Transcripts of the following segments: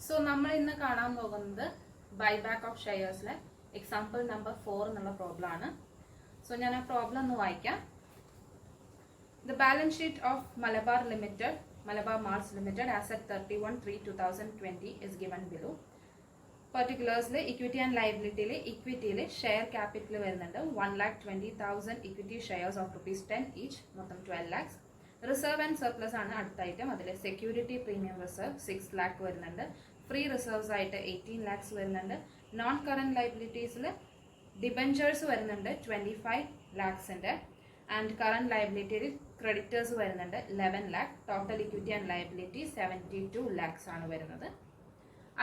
So നമ്മൾ ഇന്ന് കാണാൻ പോകുന്നത് ബൈബാക്ക് ഓഫ് ഷെയർസിലെ എക്സാമ്പിൾ നമ്പർ 4 എന്നുള്ള പ്രോബ്ലം ആണ്. സോ ഞാൻ ആ പ്രോബ്ലം ഒന്ന് വായിക്കാം. The balance sheet of Malabar Mars Limited as at 31/3/2020 is given below. Particularly equity and liability equity share capital വരുന്നുണ്ട് 1,20,000 equity shares of ₹10 each മൊത്തം 12 lakhs. റിസർവ് ആൻഡ് സർപ്ലസ് ആണ് അടുത്ത ഐറ്റം. അതിൽ സെക്യൂരിറ്റി പ്രീമിയം റിസർവ് 6 lakh വരുന്നുണ്ട്. Free reserves ആയിട്ട് 18 lakhs വരുന്നുണ്ട്. Non current ലയബിലിറ്റീസിൽ debentures വരുന്നുണ്ട് 25 lakhs and current ലയബിലിറ്റിയിൽ ക്രെഡിറ്റേഴ്സ് വരുന്നുണ്ട് 11 lakh. Total equity and liability 72 lakhs ആണ് വരുന്നത്.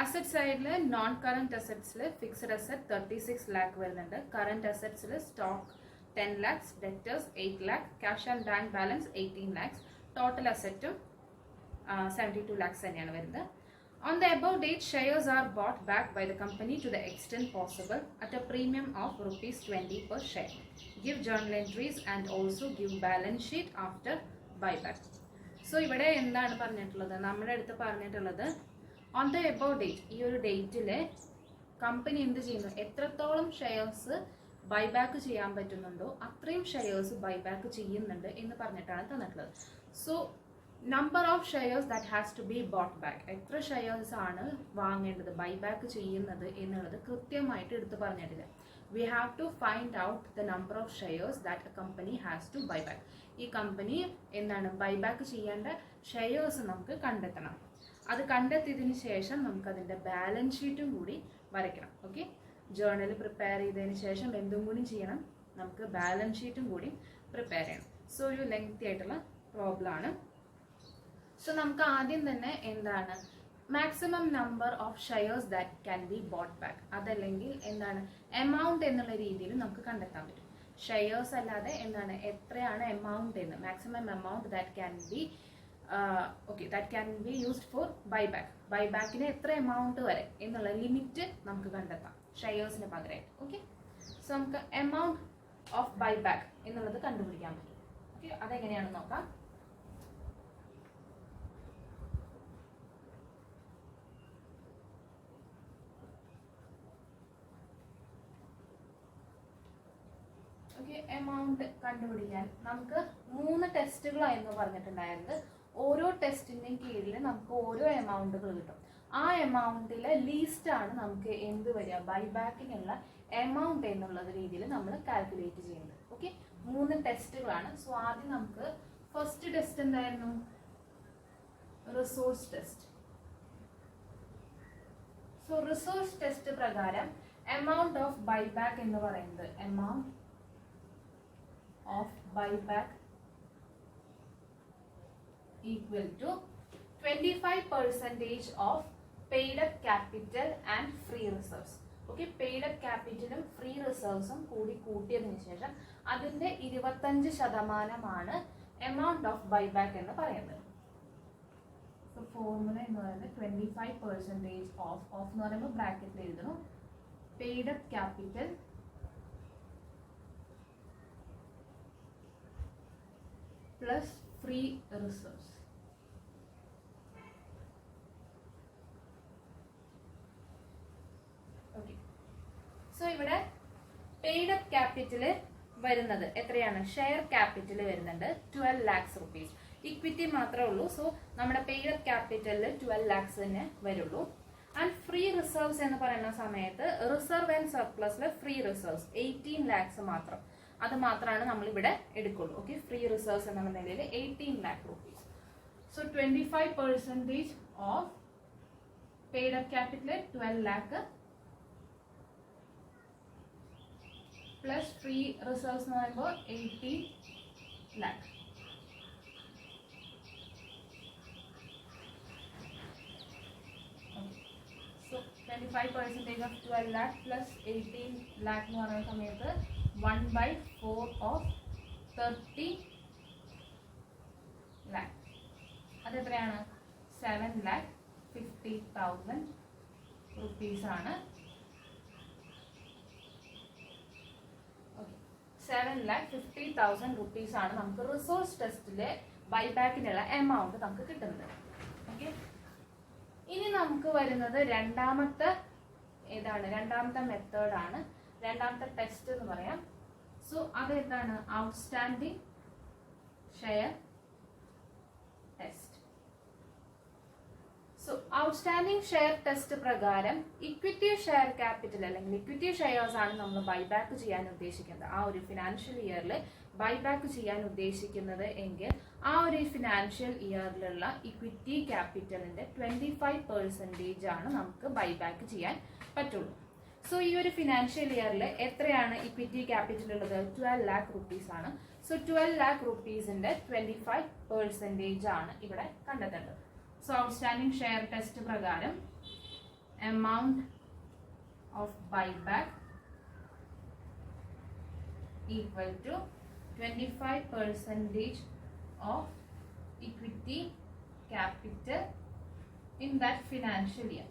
അസറ്റ് സൈഡിൽ നോൺ കറന്റ് അസറ്റ്സിൽ ഫിക്സഡ് അസറ്റ് 36 lakh വരുന്നുണ്ട്. കറന്റ് അസറ്റ്സിൽ stock 10 lakhs, debtors 8 lakh, cash and bank balance 18 lakhs, total asset 72 lakhs തന്നെയാണ് വരുന്നത്. On the above date, shares are bought back by the company to the extent possible at a premium of ₹20 per share. Give journal entries and also give balance sheet after buyback. So ഇവിടെ എന്താണ് പറഞ്ഞിട്ടുള്ളത്? നമ്മുടെ അടുത്ത് പറഞ്ഞിട്ടുള്ളത് on the above date, ഈ ഒരു ഡേറ്റിൽ company എന്ത് ചെയ്യുന്നു, എത്രത്തോളം ഷെയർസ് ബൈബാക്ക് ചെയ്യാൻ പറ്റുന്നുണ്ടോ അത്രയും ഷെയർസ് ബൈബാക്ക് ചെയ്യുന്നുണ്ട് എന്ന് പറഞ്ഞിട്ടാണ് തന്നിട്ടുള്ളത്. So number of shares that has to be bought back, എത്ര ഷെയർസ് ആണ് വാങ്ങേണ്ടത് ബൈബാക്ക് ചെയ്യുന്നത് എന്നുള്ളത് കൃത്യമായിട്ട് എടുത്ത് പറഞ്ഞിട്ടില്ല. We have to find out the number of shares that a company has to buyback. ഈ കമ്പനി എന്താണ് ബൈബാക്ക് ചെയ്യേണ്ട ഷെയർസ് നമുക്ക് കണ്ടെത്തണം. അത് കണ്ടെത്തിയതിന് ശേഷം നമുക്കതിൻ്റെ ബാലൻസ് ഷീറ്റും കൂടി വരയ്ക്കണം. ഓക്കെ, ജേർണൽ പ്രിപ്പയർ ചെയ്തതിന് ശേഷം എന്തും കൂടി ചെയ്യണം, നമുക്ക് ബാലൻസ് ഷീറ്റും കൂടി പ്രിപ്പയർ ചെയ്യണം. സോ ഒരു ലെങ്തി ആയിട്ടുള്ള പ്രോബ്ലം ആണ്. സോ നമുക്ക് ആദ്യം തന്നെ എന്താണ് maximum number of shares that can be bought back, അതല്ലെങ്കിൽ എന്താണ് എമൗണ്ട് എന്നുള്ള രീതിയിൽ നമുക്ക് കണ്ടെത്താൻ പറ്റും. ഷെയർസ് അല്ലാതെ എന്താണ് എത്രയാണ് എമൗണ്ട് എന്ന്, maximum amount that can be that can be used for buyback. ബൈബാക്കിന് എത്ര എമൗണ്ട് വരെ എന്നുള്ള ലിമിറ്റ് നമുക്ക് കണ്ടെത്താം ഷെയർസിന് പകരമായിട്ട്. ഓക്കെ, സോ നമുക്ക് എമൗണ്ട് ഓഫ് ബൈബാക്ക് എന്നുള്ളത് കണ്ടുപിടിക്കാൻ പറ്റും. ഓക്കെ, അതെങ്ങനെയാണെന്ന് നോക്കാം. ഓക്കെ, എമൗണ്ട് കണ്ടുപിടിക്കാൻ നമുക്ക് 3 ടെസ്റ്റുകളായിരുന്നു പറഞ്ഞിട്ടുണ്ടായിരുന്നത്. ഓരോ ടെസ്റ്റിൻ്റെയും കീഴിൽ നമുക്ക് ഓരോ എമൗണ്ടുകൾ കിട്ടും. ആ എമൗണ്ടിലെ ലീസ്റ്റ് ആണ് നമുക്ക് എന്ത് വരിക ബൈബാക്കിനുള്ള എമൗണ്ട് എന്നുള്ള രീതിയിൽ നമ്മൾ കാൽക്കുലേറ്റ് ചെയ്യുന്നത്. ഓക്കെ, 3 ടെസ്റ്റുകളാണ്. സോ ആദ്യം നമുക്ക് ഫസ്റ്റ് ടെസ്റ്റ് എന്തായിരുന്നു, resource test. So resource test പ്രകാരം എമൗണ്ട് ഓഫ് ബൈബാക്ക് എന്ന് പറയുന്നത് amount of buyback equal to 25% of paid up capital and free reserves. Okay, paid up capitalum free reservesum കൂടി കൂട്ടിയതിനു ശേഷം അതിന്റെ 25% എമൗണ്ട് ഓഫ് ബൈബാക്ക് എന്ന് പറയുന്നത്. So formula എന്ന് പറയുന്നത് 25% ഓഫ് എന്ന് പറയുമ്പോൾ ബ്രാക്കറ്റിൽ എഴുതണം paid up capital plus free reserves. Okay, so ഇവിടെ പെയ്ഡ് അപ്പ് ക്യാപിറ്റൽ വരുന്നത് എത്രയാണ്, ഷെയർ ക്യാപിറ്റൽ വരുന്നുണ്ട് 12 lakhs rupees. ഇക്വിറ്റി മാത്രമേ ഉള്ളൂ. സോ നമ്മുടെ പെയ്ഡ് അപ്പ് ക്യാപിറ്റലിൽ 12 lakhs തന്നെ വരുള്ളൂ. ആൻഡ് ഫ്രീ റിസർവ്സ് എന്ന് പറയുന്ന സമയത്ത് റിസർവ് ആൻഡ് സർപ്ലസിൽ ഫ്രീ റിസർവ്സ് 18 lakhs മാത്രം, അത് മാത്രമാണ് നമ്മൾ ഇവിടെ എടുക്കുള്ളൂ. ഓക്കെ, ഫ്രീ റിസർവ്സ് എന്നുള്ള നിലയിൽ 18 lakh rupees. So 25% of paid up capital 12 lakh plus free reserves എന്ന് പറയുമ്പോൾ 18 lakh. So 25% of 12 lakh plus 18 lakh എന്ന് പറയുന്ന സമയത്ത് 1/4 ഓഫ് 30 lakh. അതെത്രയാണ്, 7,50,000 rupees ആണ്. 7,50,000 rupees ആണ് നമുക്ക് റിസോഴ്സ് ടെസ്റ്റിലെ ബൈബാക്കിനുള്ള എമൗണ്ട് നമുക്ക് കിട്ടുന്നത്. ഓക്കെ, ഇനി നമുക്ക് വരുന്നത് രണ്ടാമത്തെ മെത്തേഡാണ്, രണ്ടാമത്തെ ടെസ്റ്റ് എന്ന് പറയാം. സോ അത് എന്താണ്? Outstanding share test. So outstanding share test പ്രകാരം ഇക്വിറ്റി ഷെയർ ക്യാപിറ്റൽ അല്ലെങ്കിൽ ഇക്വിറ്റി ഷെയർസ് ആണ് നമ്മൾ ബൈബാക്ക് ചെയ്യാൻ ഉദ്ദേശിക്കുന്നത്. ആ ഒരു ഫിനാൻഷ്യൽ ഇയറിൽ ബൈബാക്ക് ചെയ്യാൻ ഉദ്ദേശിക്കുന്നത് എങ്കിൽ ആ ഒരു ഫിനാൻഷ്യൽ ഇയറിലുള്ള ഇക്വിറ്റി ക്യാപിറ്റലിന്റെ 25% ആണ് നമുക്ക് ബൈബാക്ക് ചെയ്യാൻ പറ്റുള്ളൂ. സോ ഈ ഒരു ഫിനാൻഷ്യൽ ഇയറിൽ എത്രയാണ് ഇക്വിറ്റി ക്യാപിറ്റൽ ഉള്ളത്? 12 lakh rupees ആണ്. സോ 12 lakh rupeesന്റെ 25% ആണ് ഇവിടെ കണ്ടെത്തേണ്ടത്. സോ ഔട്ട്സ്റ്റാൻഡിംഗ് ഷെയർ ടെസ്റ്റ് പ്രകാരം amount of buyback equal to 25% of equity capital in that financial year.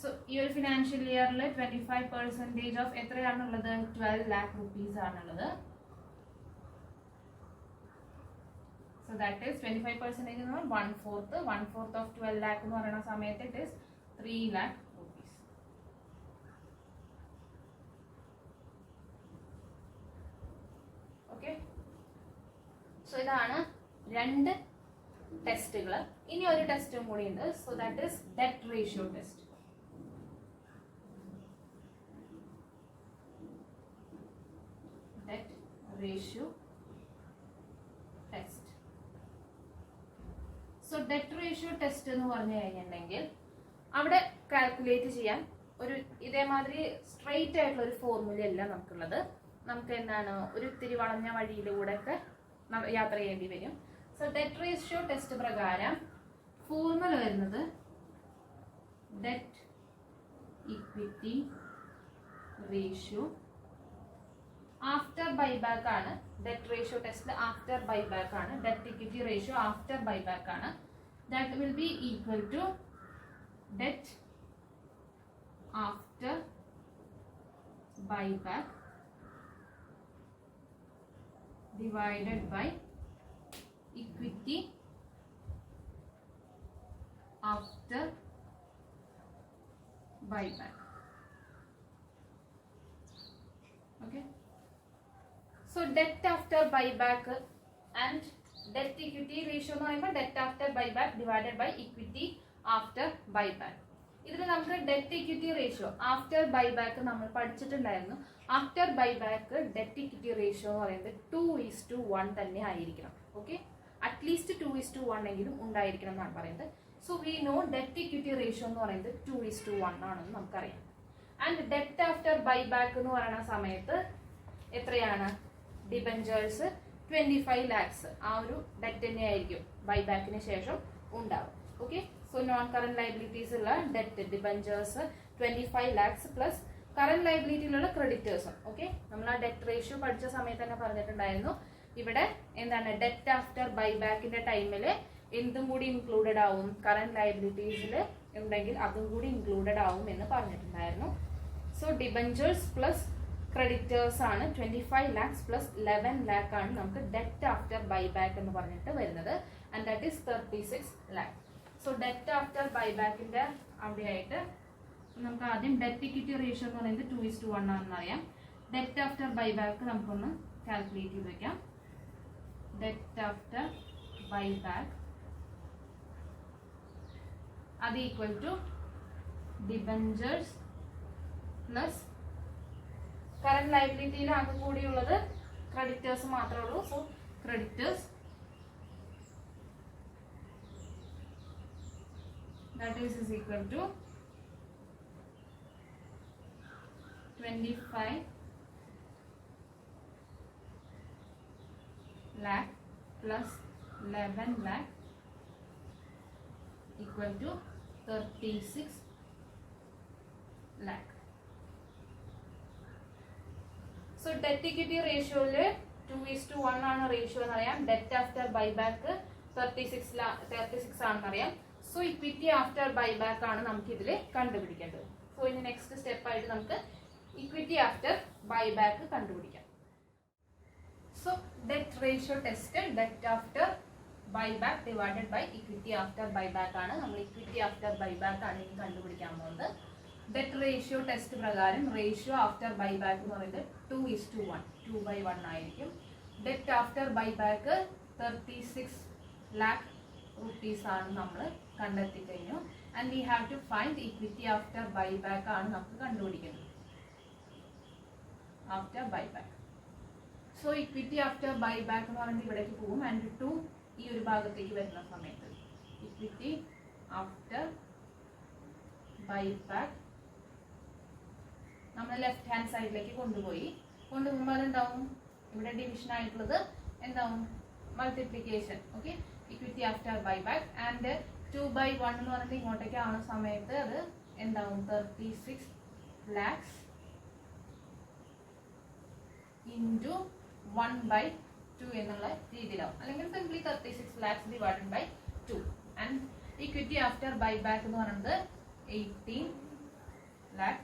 So ഈ ഒരു ഫിനാൻഷ്യൽ ഇയറിൽ 25% ഓഫ് എത്രയാണുള്ളത്? 12 lakh rupees ആണുള്ളത്. So that is 25% എന്ന് പറഞ്ഞാൽ 1/4 of 12 lakh എന്ന് പറയുന്ന സമയത്ത് it is 3 lakh rupees. ഓക്കെ, സോ ഇതാണ് രണ്ട് ടെസ്റ്റുകൾ. ഇനി ഒരു ടെസ്റ്റും കൂടി ഉണ്ട്. So that is debt ratio test. Debt ratio test. So debt ratio test എന്ന് പറഞ്ഞു കഴിഞ്ഞിട്ടുണ്ടെങ്കിൽ അവിടെ കാൽക്കുലേറ്റ് ചെയ്യാൻ ഒരു ഇതേമാതിരി സ്ട്രെയിറ്റ് ആയിട്ടുള്ള ഒരു ഫോർമുല അല്ല നമുക്കുള്ളത്. നമുക്ക് എന്താണ് ഒരു ഇത്തിരി വളഞ്ഞ വഴിയിലൂടെ ഒക്കെ യാത്ര ചെയ്യേണ്ടി വരും. സോ ഡെറ്റ് റേഷ്യോ ടെസ്റ്റ് പ്രകാരം ഫോർമുല വരുന്നത് debt equity ratio after buyback ആണ്. ഡെറ്റ് റേഷ്യോ ടെസ്റ്റിൽ ആഫ്റ്റർ ബൈബാക്ക് ആണ്. Debt equity ratio after buyback ആണ്. That will be equal to debt after buyback divided by equity after buyback. Okay, so debt after buyback and debt equity ratio എന്ന് പറയുമ്പോൾ debt after buyback divided by equity after buyback. ഇതിൽ നമുക്ക് debt equity ratio after buyback നമ്മൾ പഠിച്ചിട്ടുണ്ടായിരുന്നു. After buyback debt equity ratio എന്ന് പറയുന്നത് 2:1 തന്നെ ആയിരിക്കണം. ഓക്കെ, അറ്റ്ലീസ്റ്റ് 2:1 എങ്കിലും ഉണ്ടായിരിക്കണം എന്നാണ് പറയുന്നത്. So we know debt equity ratio എന്ന് പറയുന്നത് 2:1 ആണെന്ന് നമുക്കറിയാം. ആൻഡ് ഡെറ്റ് ആഫ്റ്റർ ബൈബാക്ക് എന്ന് പറയുന്ന സമയത്ത് എത്രയാണ്? ഡിബഞ്ചേഴ്സ് 25 lakhs ആ ഒരു ഡെറ്റ് തന്നെയായിരിക്കും ബൈബാക്കിന് ശേഷം ഉണ്ടാവും. Okay, so non current liabilities ഉള്ള debt debentures 25 lakhs plus current ലയബിലിറ്റിയിലുള്ള ക്രെഡിറ്റേഴ്സും. ഓക്കെ, നമ്മൾ ആ ഡെറ്റ് റേഷ്യോ പഠിച്ച സമയത്ത് തന്നെ പറഞ്ഞിട്ടുണ്ടായിരുന്നു. ഇവിടെ എന്താണ് ഡെറ്റ് ആഫ്റ്റർ ബൈബാക്കിന്റെ ടൈമിൽ എന്തും കൂടി ഇൻക്ലൂഡഡ് ആവും, കറന്റ് ലയബിലിറ്റീസിൽ ഉണ്ടെങ്കിൽ അതും കൂടി ഇൻക്ലൂഡഡ് ആവും എന്ന് പറഞ്ഞിട്ടുണ്ടായിരുന്നു. സോ ഡിബഞ്ചേഴ്സ് പ്ലസ് ക്രെഡിറ്റേഴ്സ് ആണ് 25 lakhs പ്ലസ് 11 lakh ആണ് നമുക്ക് ഡെറ്റ് ആഫ്റ്റർ ബൈബാക്ക് എന്ന് പറഞ്ഞിട്ട് വരുന്നത്. And that is 36 lakh. So debt after ബൈബാക്കിന്റെ അവിടെയായിട്ട് നമുക്ക് ആദ്യം ഡെറ്റ് ഇക്വിറ്റി റേഷ്യോ എന്ന് പറയുന്നത് 2:1 ആണെന്ന് അറിയാം. ഡെറ്റ് ആഫ്റ്റർ ബൈബാക്ക് നമുക്കൊന്ന് കാൽക്കുലേറ്റ് ചെയ്ത് വെക്കാം. ഡെറ്റ് ആഫ്റ്റർ ബൈബാക്ക് അത് equal to debentures plus current ലയബിലിറ്റിയിൽ ആകെ കൂടിയുള്ളത് ക്രെഡിറ്റേഴ്സ് മാത്രമേ ഉള്ളൂ. So creditors that is equal to 25 lakh plus 11 lakh equal to 36 lakh. So debt equity ratio 2:1 ആണ് റേഷ്യോ എന്നറിയാം. ഡെറ്റ് ആഫ്റ്റർ ബൈബാക്ക് 36 ആണെന്ന് അറിയാം. സോ ഇക്വിറ്റി ആഫ്റ്റർ ബൈബാക്ക് ആണ് നമുക്ക് ഇതിൽ കണ്ടുപിടിക്കേണ്ടത്. സോ ഇനി നെക്സ്റ്റ് സ്റ്റെപ്പ് ആയിട്ട് നമുക്ക് ഇക്വിറ്റി ആഫ്റ്റർ ബൈബാക്ക് കണ്ടുപിടിക്കാം. So debt ratio test, debt after buyback divided by equity after buyback ആണ്. നമ്മൾ ഇക്വിറ്റി ആഫ്റ്റർ ബൈബാക്ക് ആണ് ഇനി കണ്ടുപിടിക്കാൻ പോകുന്നത്. ഡെറ്റ് റേഷ്യോ ടെസ്റ്റ് പ്രകാരം റേഷ്യോ ആഫ്റ്റർ ബൈബാക്ക് എന്ന് പറയുന്നത് 2:1, 2/1 ആയിരിക്കും. Debt after buyback 36 lakh rupees ആണ് നമ്മൾ കണ്ടെത്തി കഴിഞ്ഞു. And we have to find equity after buyback ആണ് നമുക്ക് കണ്ടുപിടിക്കുന്നത്. After buyback. So equity after buyback എന്ന് പറയുന്നത് ഇവിടേക്ക് പോകും. ആൻഡ് 2 ഈ ഒരു ഭാഗത്തേക്ക് വരുന്ന സമയത്ത് ഇക്വിറ്റി ആഫ്റ്റർ ബൈബാക്ക് നമ്മൾ ലെഫ്റ്റ് ഹാൻഡ് സൈഡിലേക്ക് കൊണ്ടുപോകുമ്പോൾ അതെന്താവും, ഇവിടെ ഡിവിഷൻ ആയിട്ടുള്ളത് എന്താവും, multiplication. Okay, equity after buyback. And 2/1 എന്ന് പറഞ്ഞിട്ട് ഇങ്ങോട്ടേക്ക് ആവുന്ന സമയത്ത് അത് എന്താവും, 36 lakhs into 1/2 എന്നുള്ള രീതിയിലാവും. അല്ലെങ്കിൽ simply 36 lakhs divided by 2. And equity after buyback എന്ന് പറയുന്നത് 18 lakh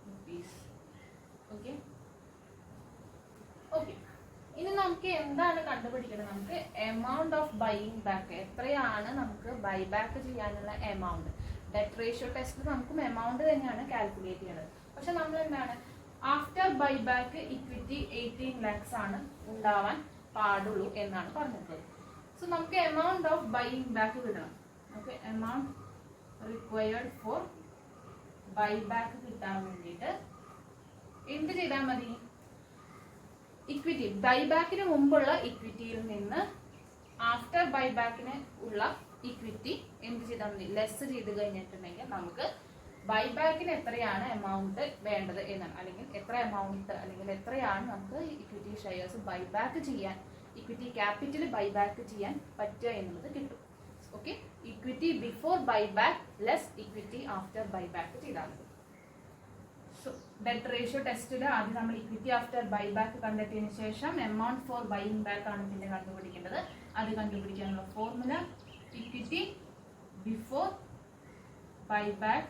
rupees. ഓക്കെ ഓക്കെ ഇനി നമുക്ക് എന്താണ് കണ്ടുപിടിക്കുന്നത്, നമുക്ക് എമൗണ്ട് ഓഫ് ബൈയിങ് ബാക്ക്, എത്രയാണ് നമുക്ക് ബൈബാക്ക് ചെയ്യാനുള്ള എമൗണ്ട്. ഡെറ്റ് റേഷ്യോ ടെസ്റ്റിൽ നമുക്കും എമൗണ്ട് തന്നെയാണ് കാൽക്കുലേറ്റ് ചെയ്യുന്നത്. പക്ഷെ നമ്മൾ എന്താണ്, ആഫ്റ്റർ ബൈബാക്ക് ഇക്വിറ്റി 18 lakhs ആണ് ഉണ്ടാവാൻ പാടുള്ളൂ എന്നാണ് പറഞ്ഞിട്ടുള്ളത്. സോ നമുക്ക് എമൗണ്ട് ഓഫ് ബൈയിങ് ബാക്ക് കിട്ടണം. Okay, amount required for buyback കിട്ടാൻ വേണ്ടിയിട്ട് എന്ത് ചെയ്താൽ മതി, ഇക്വിറ്റി ബൈബാക്കിന് മുമ്പുള്ള ഇക്വിറ്റിയിൽ നിന്ന് ആഫ്റ്റർ ബൈബാക്കിന് ഉള്ള ഇക്വിറ്റി എന്ത് ചെയ്താൽ മതി, ലെസ് ചെയ്ത് കഴിഞ്ഞിട്ടുണ്ടെങ്കിൽ നമുക്ക് ബൈബാക്കിന് എത്രയാണ് എമൗണ്ട് വേണ്ടത് എന്നാണ്, അല്ലെങ്കിൽ എത്ര എമൗണ്ട് അല്ലെങ്കിൽ എത്രയാണ് നമുക്ക് ഇക്വിറ്റി ഷെയർസ് ബൈബാക്ക് ചെയ്യാൻ, ഇക്വിറ്റി ക്യാപിറ്റൽ ബൈബാക്ക് ചെയ്യാൻ പറ്റുക എന്നുള്ളത് കിട്ടും. Okay, equity before buyback less equity after buyback ചെയ്താൽ മതി. സോ ഡെറ്റ് റേഷ്യോ ടെസ്റ്റിൽ ആദ്യം നമ്മൾ ഇക്വിറ്റി ആഫ്റ്റർ ബൈബാക്ക് കണ്ടെത്തിയതിനു ശേഷം എമൗണ്ട് ഫോർ ബൈയിങ് ബാക്ക് ആണ് പിന്നെ കണ്ടുപിടിക്കേണ്ടത്. അത് കണ്ടുപിടിക്കാനുള്ള formula equity before buyback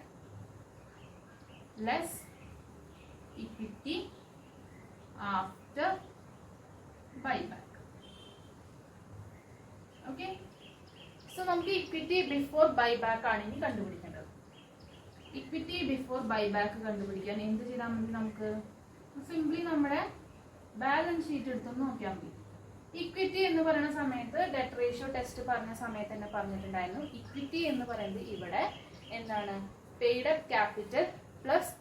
less equity after buyback. Okay, so നമുക്ക് ഇക്വിറ്റി ബിഫോർ ബൈബാക്ക് ആണ് ഇനി കണ്ടുപിടിക്കേണ്ടത്. ഇക്വിറ്റി ബിഫോർ ബൈബാക്ക് കണ്ടുപിടിക്കാൻ എന്ത് ചെയ്താൽ മതി, നമുക്ക് സിംപ്ലി നമ്മുടെ ബാലൻസ് ഷീറ്റ് എടുത്തൊന്ന് നോക്കിയാൽ മതി. ഇക്വിറ്റി എന്ന് പറയുന്ന സമയത്ത് ഡെറ്റ് റേഷ്യോ ടെസ്റ്റ് പറഞ്ഞ സമയത്ത് തന്നെ പറഞ്ഞിട്ടുണ്ടായിരുന്നു, ഇക്വിറ്റി എന്ന് പറയുന്നത് ഇവിടെ എന്താണ്, paid up capital plus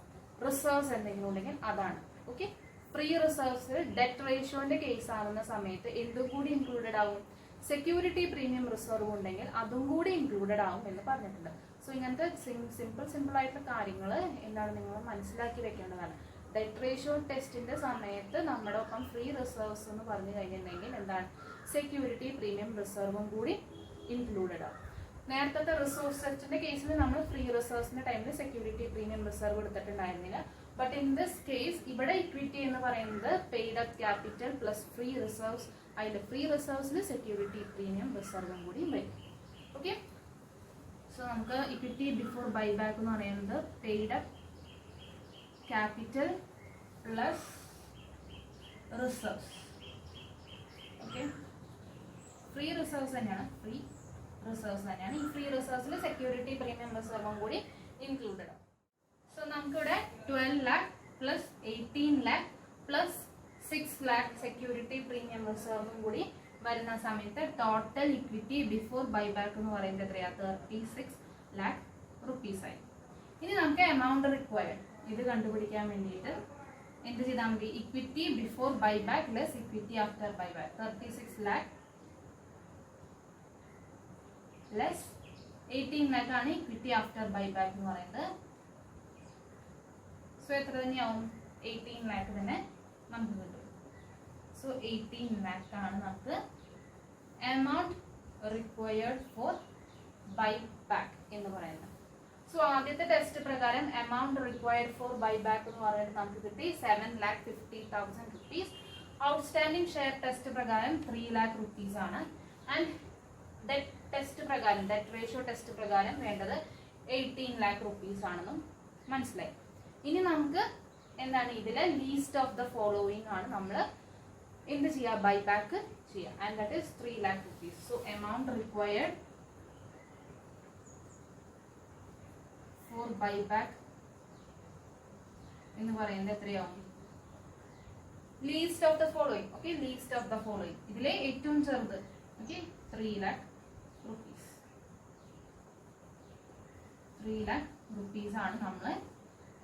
reserves എന്തെങ്കിലും ഉണ്ടെങ്കിൽ അതാണ്. ഓക്കെ, ഫ്രീ റിസർവ്സ് ഡെറ്റ് റേഷ്യോന്റെ കേസ് ആവുന്ന സമയത്ത് എന്തും കൂടി ഇൻക്ലൂഡഡ് ആവും, സെക്യൂരിറ്റി പ്രീമിയം റിസർവ് ഉണ്ടെങ്കിൽ അതും കൂടി ഇൻക്ലൂഡഡ് ആവും എന്ന് പറഞ്ഞിട്ടുണ്ട്. സോ ഇങ്ങനത്തെ സിമ്പിൾ ആയിട്ടുള്ള കാര്യങ്ങൾ എന്താണ് നിങ്ങൾ മനസ്സിലാക്കി വെക്കേണ്ടതാണ്. ഡെറ്റ് റേഷ്യോ ടെസ്റ്റിന്റെ സമയത്ത് നമ്മുടെ ഒപ്പം ഫ്രീ റിസർവ്സ് എന്ന് പറഞ്ഞു കഴിഞ്ഞിട്ടുണ്ടെങ്കിൽ എന്താണ്, സെക്യൂരിറ്റി പ്രീമിയം റിസർവും കൂടി ഇൻക്ലൂഡഡ് ആവും. നേരത്തെ റിസോഴ്സ് ടെസ്റ്റിന്റെ കേസിൽ നമ്മൾ ഫ്രീ റിസർവ്സിന്റെ ടൈമിൽ സെക്യൂരിറ്റി പ്രീമിയം റിസർവ് എടുത്തിട്ടുണ്ടായിരുന്നില്ല. ബട്ട് ഇൻ ദിസ് കേസ് ഇവിടെ ഇക്വിറ്റി എന്ന് പറയുന്നത് paid up capital plus free reserves, അതിൽ ഫ്രീ റിസർവ്സിൽ സെക്യൂരിറ്റി പ്രീമിയം റിസർവും കൂടി വരും. ഓക്കെ, സോ നമുക്ക് ഇക്വിറ്റി ബിഫോർ ബൈബാക്ക് എന്ന് പറയുന്നത് paid up capital plus reserves. Okay, free reserves തന്നെയാണ്, ഈ ഫ്രീ റിസർവ്സിൽ സെക്യൂരിറ്റി പ്രീമിയം റിസർവും കൂടി ഇൻക്ലൂഡഡ് ആണ്. സോ നമുക്കിവിടെ 12 lakh plus 18 lakh plus 6 lakh security premium റിസർവും കൂടി വരുന്ന സമയത്ത് ടോട്ടൽ ഇക്വിറ്റി ബിഫോർ ബൈബാക്ക് എന്ന് പറയുന്നത് എത്രയാ, 36 lakh rupees ആയി. ഇനി നമുക്ക് എമൗണ്ട് റിക്വയർഡ് ഇത് കണ്ടുപിടിക്കാൻ വേണ്ടിയിട്ട് എന്ത് ചെയ്താൽ മതി, equity before buyback less equity after buyback 36 lakh less 18 lakh ആണ് ഇക്വിറ്റി ആഫ്റ്റർ ബൈബാക്ക് എന്ന് പറയുന്നത്. സോ എത്ര തന്നെയാവും, 18 lakh തന്നെ നമുക്ക് കിട്ടും. സോ 18 lakh ആണ് നമുക്ക് എമൗണ്ട് റിക്വയർഡ് ഫോർ ബൈബാക്ക് എന്ന് പറയുന്നത്. സോ ആദ്യത്തെ ടെസ്റ്റ് പ്രകാരം എമൗണ്ട് റിക്വയർഡ് ഫോർ ബൈബാക്ക് എന്ന് പറയുന്നത് നമുക്ക് കിട്ടി 7,50,000 rupees. ഔട്ട്സ്റ്റാൻഡിംഗ് ഷെയർ ടെസ്റ്റ് പ്രകാരം 3 lakh rupees ആണ്. ആൻഡ് ഡെറ്റ് ടെസ്റ്റ് പ്രകാരം, ഡെറ്റ് റേഷ്യോ ടെസ്റ്റ് പ്രകാരം വേണ്ടത് 18 lakh rupees ആണെന്നും മനസ്സിലായി. ഇനി നമുക്ക് എന്താണ് ഇതിലെ ലീസ്റ്റ് ഓഫ് ദ ഫോളോവിങ് ആണ് നമ്മൾ എന്ത് ചെയ്യുക, ബൈബാക്ക് ചെയ്യാം. And that is 3 lakh rupees. So amount required for buyback എന്ന് പറയുന്നത് എത്രയാവും? Least of the following. Okay, least of the following, ഇതിലെ ഏറ്റവും ചെറുത്. Okay, 3 lakh rupees. 3 lakh rupees ആണ് നമ്മൾ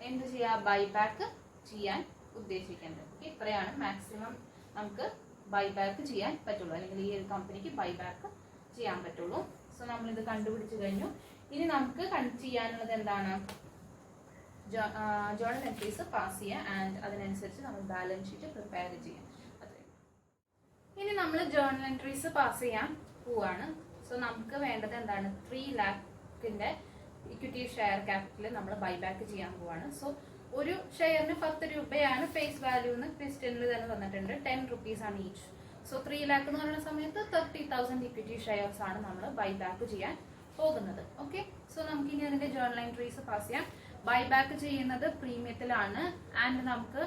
എന്ത് ചെയ്യുക? ബൈബാക്ക് ചെയ്യാൻ ഉദ്ദേശിക്കേണ്ടത്. ഓക്കെ, ഇത്രയാണ് മാക്സിമം നമുക്ക് ബൈബാക്ക് ചെയ്യാൻ പറ്റുള്ളൂ, അല്ലെങ്കിൽ ഈ ഒരു കമ്പനിക്ക് ബൈബാക്ക് ചെയ്യാൻ പറ്റുള്ളൂ. സോ നമ്മളിത് കണ്ടുപിടിച്ച് കഴിഞ്ഞു. ഇനി നമുക്ക് ചെയ്യാനുള്ളത് എന്താണ്? ജേർണൽ എൻട്രീസ് പാസ് ചെയ്യുക ആൻഡ് അതിനനുസരിച്ച് നമ്മൾ ബാലൻസ് ഷീറ്റ് പ്രിപ്പയർ ചെയ്യാം. അത്രയും. ഇനി നമ്മൾ ജേർണൽ എൻട്രീസ് പാസ് ചെയ്യാൻ പോവാണ്. സോ നമുക്ക് വേണ്ടത് എന്താണ്? 3 lakhന്റെ ഇക്വിറ്റി ഷെയർ ക്യാപിറ്റൽ നമ്മൾ ബൈബാക്ക് ചെയ്യാൻ പോവാണ്. സോ ഒരു ഷെയറിന് 10 രൂപയാണ് ഫേസ് വാല്യൂ എന്ന് ക്വസ്റ്റ്യനിൽ തന്നെ തന്നിട്ടുണ്ട്. 10 rupees ആണ് ഈച്ച്. സോ 3 lakh എന്ന് പറയുന്ന സമയത്ത് 30,000 ഇക്വിറ്റി ഷെയർസ് ആണ് നമ്മൾ ബൈബാക്ക് ചെയ്യാൻ പോകുന്നത്. ഓക്കെ, സോ നമുക്ക് ഇനി അതിന്റെ ജേർണൽ എൻട്രീസ് പാസ് ചെയ്യാം. ബൈബാക്ക് ചെയ്യുന്നത് പ്രീമിയത്തിലാണ്. ആൻഡ് നമുക്ക്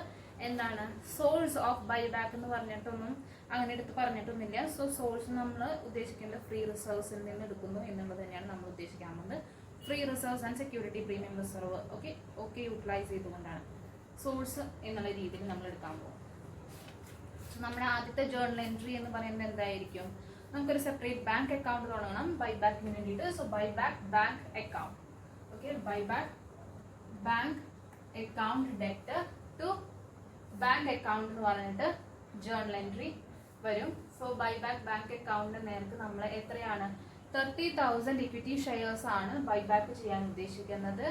എന്താണ് സോഴ്സ് ഓഫ് ബൈബാക്ക് എന്ന് പറഞ്ഞിട്ടൊന്നും അങ്ങനെ എടുത്ത് പറഞ്ഞിട്ടൊന്നുമില്ല. സോ സോഴ്സ് നമ്മൾ ഉദ്ദേശിക്കേണ്ടത് ഫ്രീ റിസർവ്സിൽ നിന്ന് എടുക്കുന്നു എന്നുള്ളത് തന്നെയാണ് നമ്മൾ ഉദ്ദേശിക്കാൻ പോകുന്നത്. Free reserves and security premium reserve ഒക്കെ യൂട്ടിലൈസ് ചെയ്തുകൊണ്ടാണ് സോഴ്സ് എന്നുള്ള രീതിയിൽ നമ്മൾ എടുക്കാൻ പോകും. സോ നമ്മുടെ ആദ്യത്തെ ജേർണൽ എൻട്രി എന്ന് പറയുന്നത് എന്തായിരിക്കും? നമുക്കൊരു സെപ്പറേറ്റ് ബാങ്ക് അക്കൗണ്ട് തുടങ്ങണം ബൈബാക്കിന് വേണ്ടിയിട്ട്. So buyback bank account. Okay, buyback bank account debt to bank account എന്ന് പറഞ്ഞിട്ട് ജേർണൽ എൻട്രി വരും. സോ ബൈബാക്ക് ബാങ്ക് അക്കൗണ്ട് നേരത്തെ നമ്മൾ എത്രയാണ്? 30,000 ഇക്വിറ്റി ഷെയർസ് ആണ് ബൈബാക്ക് ചെയ്യാൻ ഉദ്ദേശിക്കുന്നത്.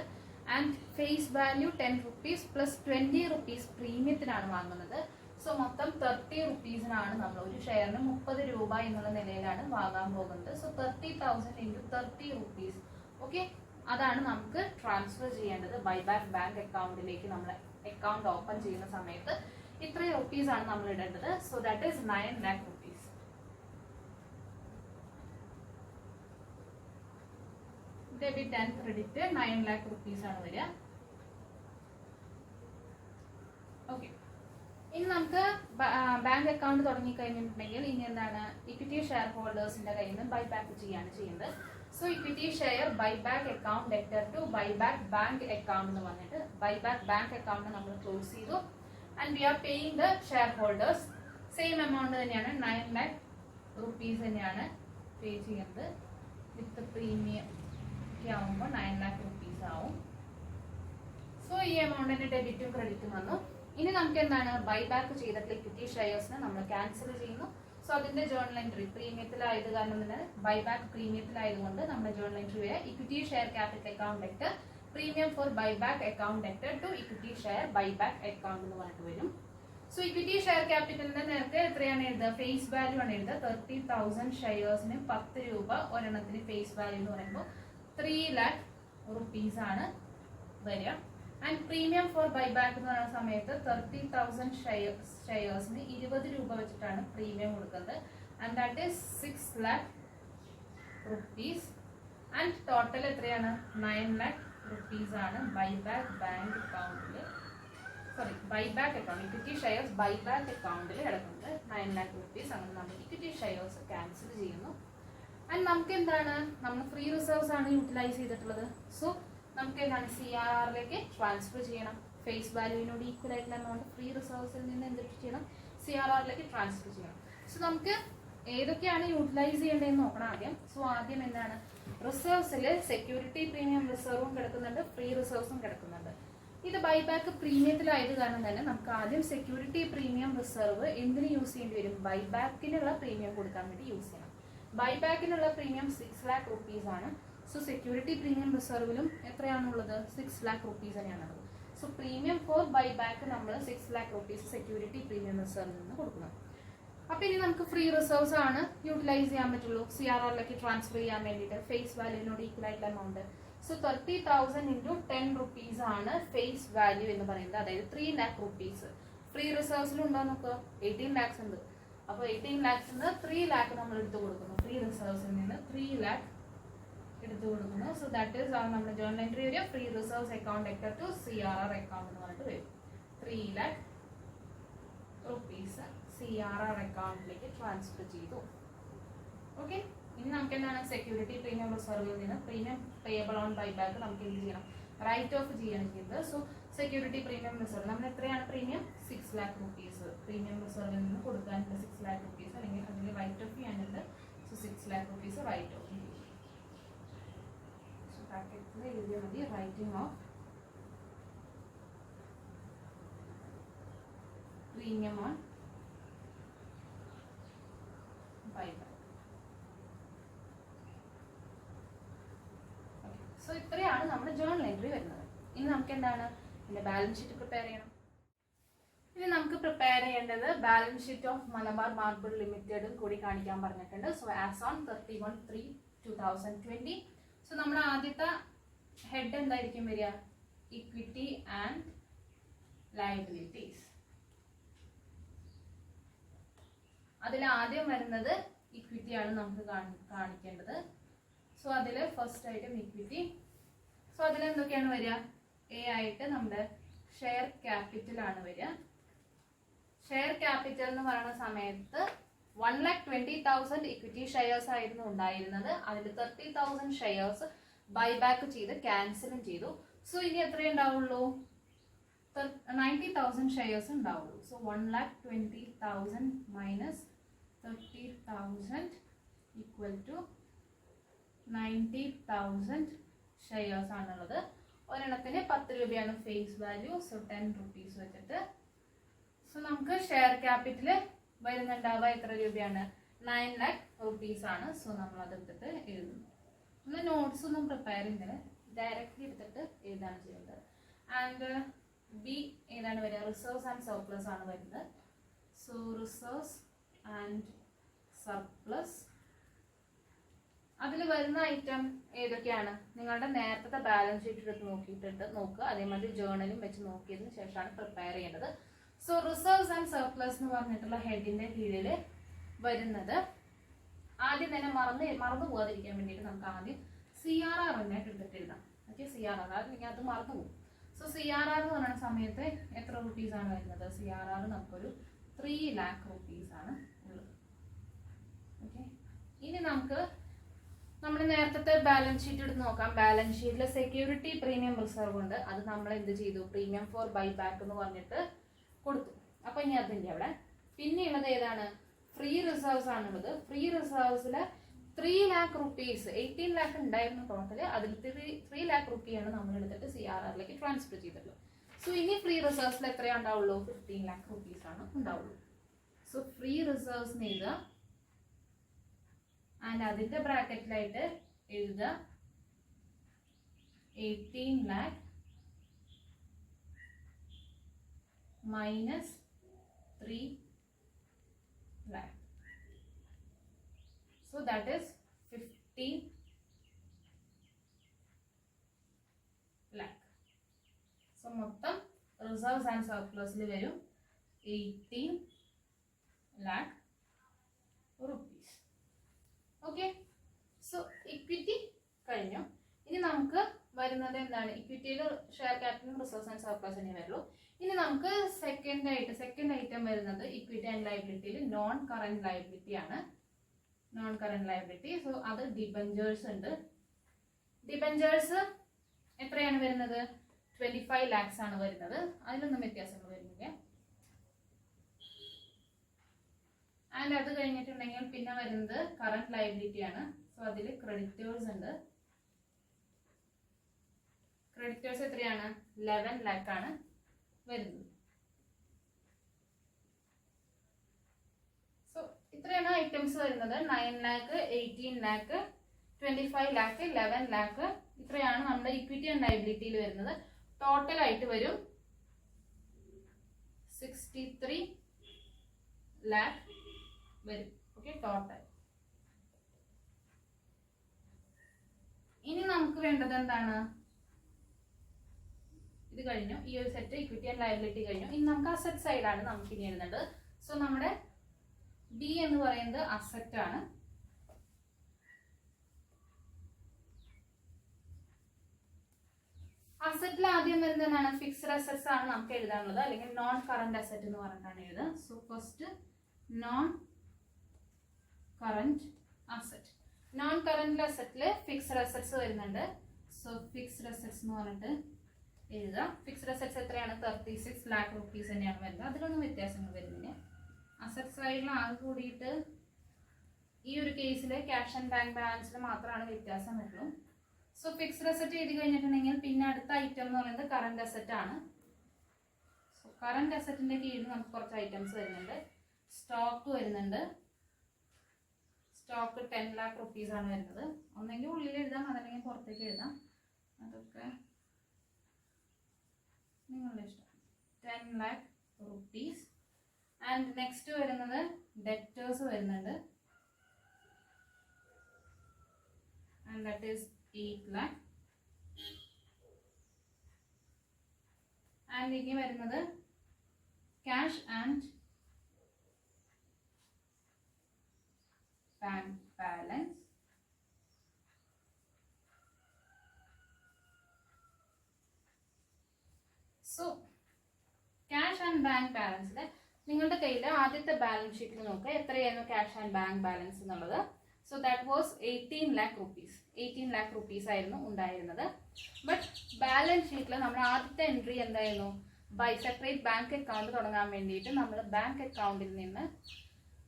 And face value 10 rupees plus 20 rupees പ്രീമിയത്തിനാണ് വാങ്ങുന്നത്. സോ മൊത്തം 30 rupeesനാണ് നമ്മൾ ഒരു ഷെയറിന് 30 രൂപ എന്നുള്ള നിലയിലാണ് വാങ്ങാൻ പോകുന്നത്. So 30,000 into 30 rupees. ഓക്കെ, അതാണ് നമുക്ക് ട്രാൻസ്ഫർ ചെയ്യേണ്ടത് ബൈബാക്ക് ബാങ്ക് അക്കൗണ്ടിലേക്ക്. നമ്മൾ അക്കൗണ്ട് ഓപ്പൺ ചെയ്യുന്ന സമയത്ത് ഇത്രയും റുപ്പീസ് ആണ് നമ്മൾ ഇടേണ്ടത്. So that is 9 lakh rupees. Debit and credit 9 lakh rupees ആണ് വരിക. ഓക്കെ, ഇനി നമുക്ക് ബാങ്ക് അക്കൗണ്ട് തുടങ്ങി കഴിഞ്ഞിട്ടുണ്ടെങ്കിൽ ഇനി എന്താണ്? ഇക്വിറ്റി ഷെയർ ഹോൾഡേഴ്സിന്റെ കയ്യിൽ നിന്ന് ബൈബാക്ക് ചെയ്യാണ് ചെയ്യുന്നത്. So equity share buyback account debtor to buyback bank account എന്ന് പറഞ്ഞിട്ട് ബൈബാക്ക് ബാങ്ക് അക്കൗണ്ട് നമ്മൾ ക്ലോസ് ചെയ്തു. And we are paying the shareholders. Same amount തന്നെയാണ്, 9 lakh rupees തന്നെയാണ് പേ ചെയ്യുന്നത്. വിത്ത് പ്രീമിയം ഒക്കെ ആവുമ്പോൾ 9 lakh rupees ആവും. സോ ഈ എമൗണ്ടിന്റെ ഡെബിറ്റും ക്രെഡിറ്റും വന്നു. ഇനി നമുക്ക് എന്താണ്? ബൈബാക്ക് ചെയ്തിട്ടുള്ള ഇക്വിറ്റി ഷെയർസിനെ നമ്മൾ ക്യാൻസൽ ചെയ്യുന്നു. സോ അതിന്റെ ജേർണൽ എൻട്രി പ്രീമിയത്തിലായത് കാരണം തന്നെ ബൈബാക്ക് പ്രീമിയത്തിലായതുകൊണ്ട് നമ്മുടെ ജേർണൽ എൻട്രി വരെ equity share capital account debt premium for buyback account debt to equity share buyback account എന്ന് പറഞ്ഞിട്ട് വരും. സോ ഇക്വിറ്റി ഷെയർ ക്യാപിറ്റലിന്റെ നേരത്തെ എത്രയാണ് എഴുതുക? ഫേസ് വാല്യൂ ആണ് എഴുതുക. 30,000 ഷെയർസിന് 10 രൂപ ഒരെണ്ണത്തിന് ഫേസ് വാല്യൂ എന്ന് പറയുമ്പോൾ 3 lakh rupees ആണ് വരിക. ആൻഡ് പ്രീമിയം ഫോർ ബൈബാക്ക് എന്ന് പറയുന്ന സമയത്ത് 30,000 ഷെയർസിന് 20 രൂപ വെച്ചിട്ടാണ് പ്രീമിയം കൊടുക്കുന്നത്. And that is 6 lakh rupees. And total എത്രയാണ്? 9 lakh rupees ആണ് ബൈബാക്ക് ബാങ്ക് അക്കൗണ്ടിൽ, buyback account equity shares buyback അക്കൗണ്ടിൽ കിടക്കുന്നത് 9 lakh rupees. അങ്ങനെ നമ്മൾ ഇക്വിറ്റി ഷെയർസ് ക്യാൻസൽ ചെയ്യുന്നു. ആൻഡ് നമുക്ക് എന്താണ്? നമ്മൾ ഫ്രീ റിസർവ്സ് ആണ് യൂട്ടിലൈസ് ചെയ്തിട്ടുള്ളത്. സോ നമുക്ക് എന്താണ്? CRRലേക്ക് ട്രാൻസ്ഫർ ചെയ്യണം. ഫേസ് വാല്യൂവിനോട് ഈക്വൽ ആയിട്ടുള്ള എമൗണ്ട് ഫ്രീ റിസർവ്സിൽ നിന്ന് എന്ത് ചെയ്യണം? CRRലേക്ക് ട്രാൻസ്ഫർ ചെയ്യണം. സോ നമുക്ക് ഏതൊക്കെയാണ് യൂട്ടിലൈസ് ചെയ്യേണ്ടതെന്ന് നോക്കണം ആദ്യം. സോ ആദ്യം എന്താണ്? റിസർവ്സിൽ സെക്യൂരിറ്റി പ്രീമിയം റിസർവും കിടക്കുന്നുണ്ട്, ഫ്രീ റിസർവ്സും കിടക്കുന്നുണ്ട്. ഇത് ബൈബാക്ക് പ്രീമിയത്തിലായത് കാരണം തന്നെ നമുക്ക് ആദ്യം സെക്യൂരിറ്റി പ്രീമിയം റിസർവ് എന്തിന് യൂസ് ചെയ്യേണ്ടി വരും? ബൈബാക്കിനുള്ള പ്രീമിയം കൊടുക്കാൻ വേണ്ടി യൂസ് ചെയ്യണം. ബൈബാക്കിനുള്ള പ്രീമിയം 6 lakh rupees ആണ്. സോ സെക്യൂരിറ്റി പ്രീമിയം റിസർവിലും എത്രയാണുള്ളത്? 6 lakh rupees തന്നെയാണുള്ളത്. സോ പ്രീമിയം ഫോർ ബൈബാക്ക് നമ്മൾ 6 lakh rupees സെക്യൂരിറ്റി പ്രീമിയം റിസർവിൽ നിന്ന് കൊടുക്കണം. അപ്പൊ ഇനി നമുക്ക് ഫ്രീ റിസർവ്സ് ആണ് യൂട്ടിലൈസ് ചെയ്യാൻ പറ്റുള്ളൂ CRRലേക്ക് ട്രാൻസ്ഫർ ചെയ്യാൻ വേണ്ടിയിട്ട് ഫേസ് വാല്യൂവിനോട് ഈക്വൽ ആയിട്ടുള്ള എമൗണ്ട്. സോ 30,000 into 10 rupees ആണ് ഫേസ് വാല്യൂ എന്ന് പറയുന്നത്, അതായത് 3 lakh rupees. ഫ്രീ റിസർവ്സിലും ഉണ്ടോ നോക്കുക? 18 lakhs ഉണ്ട്. അപ്പോൾ 18 lakhs 3 lakh നമ്മൾ എടുത്തു കൊടുക്കുന്നു. ഫ്രീ റിസർവ്സിൽ നിന്ന് 3 lakh എടുത്തു കൊടുക്കുന്നു. സോ ദാറ്റ് ഈസ് നമ്മുടെ ജേർണൽ എൻട്രി വരിക. Free reserves account debtor to CRR account എന്ന് പറഞ്ഞിട്ട് വരും. 3 lakh rupees CRR അക്കൗണ്ടിലേക്ക് ട്രാൻസ്ഫർ ചെയ്തു. ഓക്കെ, ഇനി നമുക്ക് എന്താണ് സെക്യൂരിറ്റി പ്രീമിയം റിസർവിൽ നിന്ന് പ്രീമിയം പേയബിൾ ഓൺ ബൈബാക്ക് നമുക്ക് എന്ത് ചെയ്യണം, റൈറ്റ് ഓഫ് ചെയ്യണം ചെയ്യുന്നത്. സോ സെക്യൂരിറ്റി പ്രീമിയം റിസർവ് നമ്മൾ എത്രയാണ് പ്രീമിയം 6 lakh rupees പ്രീമിയം റിസർവിൽ നിന്ന് കൊടുക്കാനുണ്ട് 6 lakh rupees, അല്ലെങ്കിൽ അതിൽ റൈറ്റ് ഓഫ് ചെയ്യാനുണ്ട്. So 6 lakh rupees write off ചെയ്യും. സോ ബ്രാക്കറ്റിൽ എഴുതിയാൽ മതി writing off premium on buyback. So ഇത്രയാണ് നമ്മുടെ ജേർണൽ എൻട്രി വരുന്നത്. ഇനി നമുക്ക് എന്താണ് ഇതിന്റെ ബാലൻസ് ഷീറ്റ് പ്രിപ്പയർ ചെയ്യണം. ഇനി നമുക്ക് പ്രിപ്പയർ ചെയ്യേണ്ടത് balance sheet of Malabar Marble ലിമിറ്റഡും കൂടി കാണിക്കാൻ പറഞ്ഞിട്ടുണ്ട്. So as on 31/3/2020. സോ നമ്മുടെ ആദ്യത്തെ ഹെഡ് എന്തായിരിക്കും വരിക, ഇക്വിറ്റി ആൻഡ് ലയബിലിറ്റീസ്. അതിൽ ആദ്യം വരുന്നത് ഇക്വിറ്റി ആണ് നമുക്ക് കാണിക്കേണ്ടത്. സോ അതിൽ ഫസ്റ്റ് ഐറ്റം ഇക്വിറ്റി. സോ അതിൽ എന്തൊക്കെയാണ് വരിക, എ ആയിട്ട് നമ്മുടെ ഷെയർ ക്യാപിറ്റൽ ആണ് വരിക. ഷെയർ ക്യാപിറ്റൽ എന്ന് പറയുന്ന സമയത്ത് 1,20,000 ഇക്വിറ്റി ഷെയർസ് ആയിരുന്നു ഉണ്ടായിരുന്നത്. അതിൽ 30,000 ഷെയർസ് ബൈബാക്ക് ചെയ്ത് ക്യാൻസലും ചെയ്തു. സോ ഇനി എത്രയേ ഉണ്ടാവുള്ളൂ, 90,000 ഷെയർസ് ഉണ്ടാവുള്ളൂ. So 1,20,000 minus 30,000 equal to 90,000 shares ആണുള്ളത്. ഒരെണ്ണത്തിന് 10 രൂപയാണ് ഫേസ് വാല്യൂ. സോ 10 rupees വെച്ചിട്ട്. സോ നമുക്ക് ഷെയർ ക്യാപിറ്റൽ വരുന്നുണ്ടാവുക എത്ര രൂപയാണ്, 9 lakh rupees ആണ്. സോ നമ്മൾ അതെടുത്തിട്ട് എഴുതുന്നു. നമ്മൾ നോട്ട്സ് ഒന്നും പ്രിപ്പയർ ചെയ്യുന്നത് ഡയറക്റ്റ്ലി എടുത്തിട്ട് എഴുതാണ് ചെയ്യുന്നത്. ആൻഡ് ബി ഏതാണ് വരിക, റിസർവ്സ് ആൻഡ് സർപ്ലസ് ആണ് വരുന്നത്. സോ റിസർവ്സ് ആൻഡ് സർപ്ലസ് അതിൽ വരുന്ന ഐറ്റം ഏതൊക്കെയാണ്, നിങ്ങളുടെ നേരത്തെ ബാലൻസ് ഷീറ്റ് എടുത്ത് നോക്കുക. അതേമാതിരി ജേർണലും വെച്ച് നോക്കിയതിന് ശേഷമാണ് പ്രിപ്പയർ ചെയ്യേണ്ടത്. സോ റിസർവ്സ് ആൻഡ് സർപ്ലസ് എന്ന് പറഞ്ഞിട്ടുള്ള ഹെഡിന്റെ കീഴിൽ വരുന്നത് ആദ്യം തന്നെ മറന്നു പോകാതിരിക്കാൻ വേണ്ടിയിട്ട് നമുക്ക് ആദ്യം CRR തന്നെ എടുത്തിട്ട് എഴുതാം. ഓക്കെ, CRR അല്ലെങ്കിൽ അത് മറന്നു പോകും. സോ CRR എന്ന് പറയുന്ന സമയത്ത് എത്ര rupees ആണ് വരുന്നത്, CRR നമുക്കൊരു 3 lakh rupees ആണ് ഉള്ളത്. ഓക്കെ, ഇനി നമുക്ക് നമ്മുടെ നേരത്തെ ബാലൻസ് ഷീറ്റ് എടുത്ത് നോക്കാം. ബാലൻസ് ഷീറ്റിൽ സെക്യൂരിറ്റി പ്രീമിയം റിസർവ് ഉണ്ട്. അത് നമ്മൾ എന്ത് ചെയ്തു, പ്രീമിയം ഫോർ ബൈബാക്ക് എന്ന് പറഞ്ഞിട്ട് കൊടുത്തു. അപ്പൊ ഇനി അതിന്റെ അവിടെ പിന്നെയുള്ളത് ഏതാണ്, ഫ്രീ റിസർവ്സ് ആണുള്ളത്. ഫ്രീ റിസർവ്സിൽ 3 lakh rupees 18 lakh ഉണ്ടായിരുന്നു ടോട്ടല്. അതിൽ 3 lakh rupees നമ്മൾ എടുത്തിട്ട് CRRലേക്ക് ട്രാൻസ്ഫർ ചെയ്തിട്ടുള്ളത്. സോ ഇനി ഫ്രീ റിസർവ്സിൽ എത്രയാണ് ഉണ്ടാവുള്ളൂ, 15 lakh rupees ആണ് ഉണ്ടാവുള്ളൂ. സോ ഫ്രീ റിസർവ്സിന് എഴുതുക. ആൻഡ് അതിന്റെ ബ്രാക്കറ്റിലായിട്ട് എഴുതുക 18 lakh minus 3 lakh. So that is 15 lakh. So മൊത്തം റിസർവ്സ് ആൻഡ് സർപ്ലസിൽ വരും 18 lakh rupees. ഓക്കെ, സോ ഇക്വിറ്റി കഴിഞ്ഞു. ഇനി നമുക്ക് വരുന്നത് എന്താണ്, ഇക്വിറ്റിയിൽ ഷെയർ ക്യാപിറ്റലും റിസർവ്സ് ആൻഡ് സർപ്ലസ് തന്നെ വരുള്ളൂ. ഇനി നമുക്ക് സെക്കൻഡ് ഐറ്റം വരുന്നത് ഇക്വിറ്റി ആൻഡ് ലയബിലിറ്റിയിൽ നോൺ കറന്റ് ലയബിലിറ്റി ആണ്. Non current liability. സോ അത് ഡിബഞ്ചേഴ്സ് ഉണ്ട്. ഡിബഞ്ചേഴ്സ് എത്രയാണ് വരുന്നത്, 25 lakhs ആണ് വരുന്നത്. അതിലൊന്നും വ്യത്യാസങ്ങൾ വരുന്നില്ല. ആൻഡ് അത് കഴിഞ്ഞിട്ടുണ്ടെങ്കിൽ പിന്നെ വരുന്നത് കറന്റ് ലയബിലിറ്റി ആണ്. സോ അതിൽ ക്രെഡിറ്റേഴ്സ് ഉണ്ട്. ക്രെഡിറ്റേഴ്സ് എത്രയാണ്, 11 lakh ആണ് വരുന്നത്. സോ ഇത്രയാണ് ഐറ്റംസ് വരുന്നത്. 9 lakh, 18 lakh, 25 lakh, 11 lakh. ഇത്രയാണ് നമ്മുടെ ഇക്വിറ്റി ആൻഡ് ലയബിലിറ്റിയിൽ വരുന്നത്. ടോട്ടൽ ആയിട്ട് വരും 63 lakh വരും. Okay, total. ഇനി നമുക്ക് വേണ്ടത് എന്താണ്, ഇത് കഴിഞ്ഞു. ഈ ഒരു സെറ്റ് ഇക്വിറ്റി ആൻഡ് ലയബിലിറ്റി കഴിഞ്ഞു. ഇനി നമുക്ക് അസറ്റ് സൈഡാണ് നമുക്ക് ഇനി എഴുതേണ്ടത്. സോ നമ്മുടെ ബി എന്ന് പറയുന്നത് അസറ്റ് ആണ്. അസറ്റിൽ ആദ്യം വരുന്നത് എന്താണ്, ഫിക്സ്ഡ് അസറ്റ്സ് ആണ് നമുക്ക് എഴുതാനുള്ളത്, അല്ലെങ്കിൽ നോൺ കറന്റ് അസറ്റ് എന്ന് പറഞ്ഞിട്ടാണ് എഴുതുക. So first non current asset. Non current അസറ്റിൽ ഫിക്സ്ഡ് അസറ്റ്സ് വരുന്നുണ്ട്. സോ ഫിക്സ്ഡ് അസറ്റ്സ് എന്ന് പറഞ്ഞിട്ട് എഴുതുക. ഫിക്സ്ഡ് അസറ്റ്സ് എത്രയാണ്? 36 lakh rupees തന്നെയാണ് വരുന്നത്. അതിലൊന്നും വ്യത്യാസങ്ങൾ വരുന്നില്ല. അസറ്റ് സൈഡിൽ ആകെ കൂടിയിട്ട് ഈ ഒരു കേസിൽ ക്യാഷ് ആൻഡ് ബാങ്ക് ബാലൻസിൽ മാത്രമാണ് വ്യത്യാസം വരുള്ളൂ. സോ ഫിക്സ്ഡ് അസറ്റ് എഴുതി കഴിഞ്ഞിട്ടുണ്ടെങ്കിൽ പിന്നെ അടുത്ത ഐറ്റം എന്ന് പറയുന്നത് കറന്റ് അസറ്റ് ആണ്. സോ കറന്റ് അസറ്റിന്റെ കീഴിൽ നമുക്ക് കുറച്ച് ഐറ്റംസ് വരുന്നുണ്ട്. സ്റ്റോക്ക് വരുന്നുണ്ട്. സ്റ്റോക്ക് 10 lakh rupees ആണ് വരുന്നത്. ഒന്നെങ്കിൽ ഉള്ളിൽ എഴുതാം, അതല്ലെങ്കിൽ പുറത്തേക്ക് എഴുതാം. അതൊക്കെ നിങ്ങളുടെ ഇഷ്ടം. 10 lakh rupees. ആൻഡ് നെക്സ്റ്റ് വരുന്നത് ഡെറ്റേഴ്സ് വരുന്നുണ്ട്. And that is 8 lakh. And ഇനി വരുന്നത് cash and bank balance. So cash and bank ബാലൻസിൽ നിങ്ങളുടെ കയ്യിൽ ആദ്യത്തെ ബാലൻസ് ഷീറ്റിൽ നോക്കുക എത്രയായിരുന്നു ക്യാഷ് ആൻഡ് ബാങ്ക് ബാലൻസ് എന്നുള്ളത്. So that was 18 lakh rupees. 18 lakh rupees ആയിരുന്നു ഉണ്ടായിരുന്നത്. ബട്ട് ബാലൻസ് ഷീറ്റിൽ നമ്മുടെ ആദ്യത്തെ എൻട്രി എന്തായിരുന്നു? ബൈ സെപ്പറേറ്റ് ബാങ്ക് അക്കൗണ്ട് തുടങ്ങാൻ വേണ്ടിയിട്ട് നമ്മൾ ബാങ്ക് അക്കൗണ്ടിൽ നിന്ന്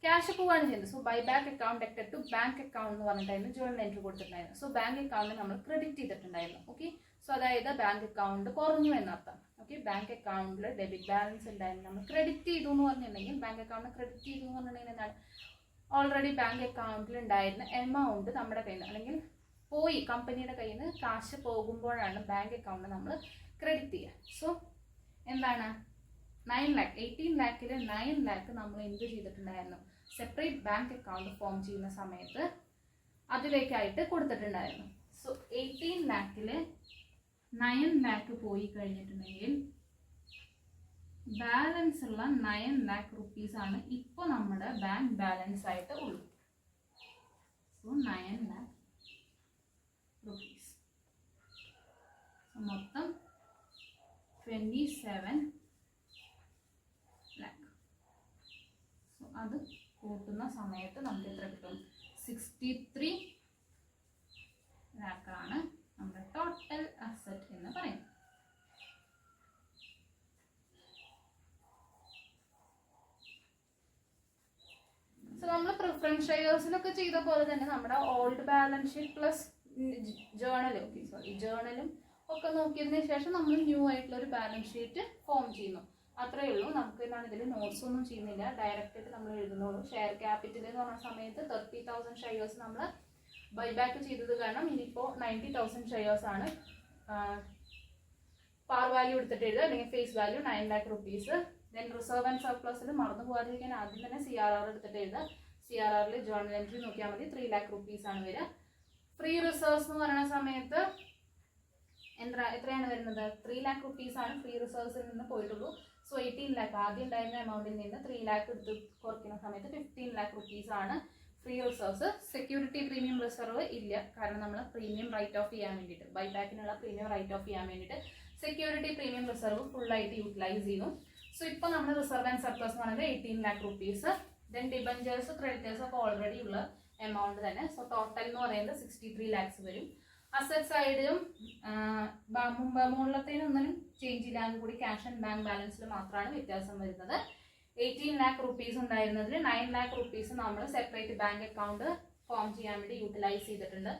ക്യാഷ് പോവാണ് ചെയ്യുന്നത്. So buyback account deducted to bank account എന്ന് പറഞ്ഞിട്ടായിരുന്നു ജേർണൽ എൻട്രി കൊടുത്തിട്ടുണ്ടായിരുന്നു. സോ ബാങ്ക് അക്കൗണ്ട് നമ്മൾ ക്രെഡിറ്റ് ചെയ്തിട്ടുണ്ടായിരുന്നു. ഓക്കെ, സോ അതായത് ബാങ്ക് അക്കൗണ്ട് കുറഞ്ഞു എന്നർത്ഥം. ഓക്കെ, ബാങ്ക് അക്കൗണ്ടിൽ ഡെബിറ്റ് ബാലൻസ് ഉണ്ടായിരുന്നു, നമ്മൾ ക്രെഡിറ്റ് ചെയ്തു എന്ന് പറഞ്ഞിട്ടുണ്ടെങ്കിൽ ബാങ്ക് അക്കൗണ്ട് ക്രെഡിറ്റ് ചെയ്തു എന്ന് പറഞ്ഞിട്ടുണ്ടെങ്കിൽ എന്താണ്? ഓൾറെഡി ബാങ്ക് അക്കൗണ്ടിൽ ഉണ്ടായിരുന്ന എമൗണ്ട് നമ്മുടെ കയ്യിൽ നിന്ന് അല്ലെങ്കിൽ പോയി കമ്പനിയുടെ കയ്യിൽ നിന്ന് കാശ് പോകുമ്പോഴാണ് ബാങ്ക് അക്കൗണ്ട് നമ്മൾ ക്രെഡിറ്റ് ചെയ്യുക. സോ എന്താണ്? 9 lakh, 18 lakhൽ 9 lakh നമ്മൾ എന്ത് ചെയ്തിട്ടുണ്ടായിരുന്നു? സെപ്പറേറ്റ് ബാങ്ക് അക്കൗണ്ട് ഫോം ചെയ്യുന്ന സമയത്ത് അതിലേക്കായിട്ട് കൊടുത്തിട്ടുണ്ടായിരുന്നു. സോ 18 lakhൽ 9 lakh പോയി കഴിഞ്ഞിട്ടുണ്ടെങ്കിൽ ബാലൻസ് ഉള്ള 9 lakh rupees ആണ് ഇപ്പോൾ നമ്മുടെ ബാങ്ക് ബാലൻസ് ആയിട്ട് ഉള്ളൂ. So 9 lakh rupees. മൊത്തം 27 lakh. സോ അത് കൂട്ടുന്ന സമയത്ത് നമുക്ക് എത്ര കിട്ടും? 63 lakh ആണ് നമ്മുടെ ടോട്ടൽ അസറ്റ് എന്ന് പറയുന്നത്. സോ നമ്മൾ പ്രിഫറൻസ് ഷെയർസിലൊക്കെ ചെയ്ത പോലെ തന്നെ നമ്മുടെ ഓൾഡ് ബാലൻസ് ഷീറ്റ് പ്ലസ് ജേർണലും ഒക്കെ നോക്കിയതിന് ശേഷം നമ്മൾ ന്യൂ ആയിട്ടുള്ള ഒരു ബാലൻസ് ഷീറ്റ് ഫോം ചെയ്യുന്നു. അത്രയേ ഉള്ളൂ. നമുക്ക് എന്താണ് ഇതിൽ നോട്ട്സ് ഒന്നും ചെയ്യുന്നില്ല, ഡയറക്റ്റ് ആയിട്ട് നമ്മൾ എഴുതുന്നുള്ളൂ. ഷെയർ ക്യാപിറ്റൽ എന്ന് പറഞ്ഞ സമയത്ത് 30,000 ഷെയർസ് നമ്മൾ ബൈബാക്ക് ചെയ്തത് കാരണം ഇനിയിപ്പോൾ 90,000 ഷെയർസ് ആണ് പാർ വാല്യൂ എടുത്തിട്ട് എഴുതുക, അല്ലെങ്കിൽ face value 9 lakh rupees. Then reserve and സർപ്ലസിൽ മറന്നു പോകാതിരിക്കാൻ ആദ്യം തന്നെ CRR എടുത്തിട്ട് എഴുതുക. CRRൽ ജേർണൽ എൻട്രി നോക്കിയാൽ മതി. 3 lakh rupees ആണ് വരിക. ഫ്രീ റിസർവ്സ് എന്ന് പറയുന്ന സമയത്ത് എത്രയാണ് വരുന്നത്? 3 lakh rupees ആണ് ഫ്രീ റിസർവ്സിൽ നിന്ന് പോയിട്ടുള്ളൂ. സോ 18 lakh ആദ്യം ഉണ്ടായിരുന്ന എമൗണ്ടിൽ നിന്ന് 3 lakh എടുത്ത് കുറയ്ക്കുന്ന സമയത്ത് 15 lakh rupees ആണ് free reserves. Security premium reserve ഇല്ല, കാരണം നമ്മൾ പ്രീമിയം റൈറ്റ് ഓഫ് ചെയ്യാൻ വേണ്ടിയിട്ട്, ബൈബാക്കിനുള്ള പ്രീമിയം റൈറ്റ് ഓഫ് ചെയ്യാൻ വേണ്ടിയിട്ട് സെക്യൂരിറ്റി പ്രീമിയം റിസർവ് ഫുള്ളായിട്ട് യൂട്ടിലൈസ് ചെയ്യുന്നു. സോ ഇപ്പോൾ നമ്മൾ റിസർവ് ആൻഡ് സർപ്ലസ് എന്ന് പറയുന്നത് 18 lakh rupees. Then debentures creditors ഒക്കെ ഓൾറെഡി ഉള്ള എമൗണ്ട് തന്നെ. സോ ടോട്ടൽ എന്ന് പറയുന്നത് 63 lakhs വരും. അസറ്റ് സൈഡിലും മുകളിലത്തേനൊന്നിനും ചേഞ്ച് ഇല്ലാതെ കൂടി ക്യാഷ് ആൻഡ് ബാങ്ക് ബാലൻസിൽ മാത്രമാണ് വ്യത്യാസം വരുന്നത്. 18 lakh rupees ഉണ്ടായിരുന്നതിൽ 9 lakh rupees നമ്മൾ സെപ്പറേറ്റ് ബാങ്ക് അക്കൗണ്ട് ഫോം ചെയ്യാൻ വേണ്ടി യൂട്ടിലൈസ് ചെയ്തിട്ടുണ്ട്.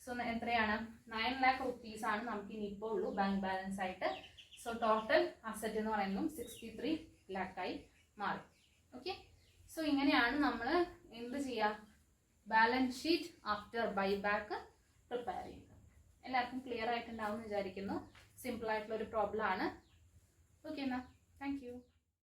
സോ എത്രയാണ്? 9 lakh rupees ആണ് നമുക്ക് ഇനിയിപ്പോൾ ഉള്ളൂ ബാങ്ക് ബാലൻസ് ആയിട്ട്. സോ ടോട്ടൽ അസറ്റ് എന്ന് പറയുന്നതും 63 lakh ആയി മാറി. ഓക്കെ, സോ ഇങ്ങനെയാണ് നമ്മൾ എന്ത് ചെയ്യുക? Balance sheet after buyback prepare ചെയ്യുക. എല്ലാവർക്കും ക്ലിയർ ആയിട്ടുണ്ടാവും എന്ന് വിചാരിക്കുന്നു. സിമ്പിൾ ആയിട്ടുള്ള ഒരു പ്രോബ്ലം ആണ്. ഓക്കെ എന്നാ, താങ്ക് യു.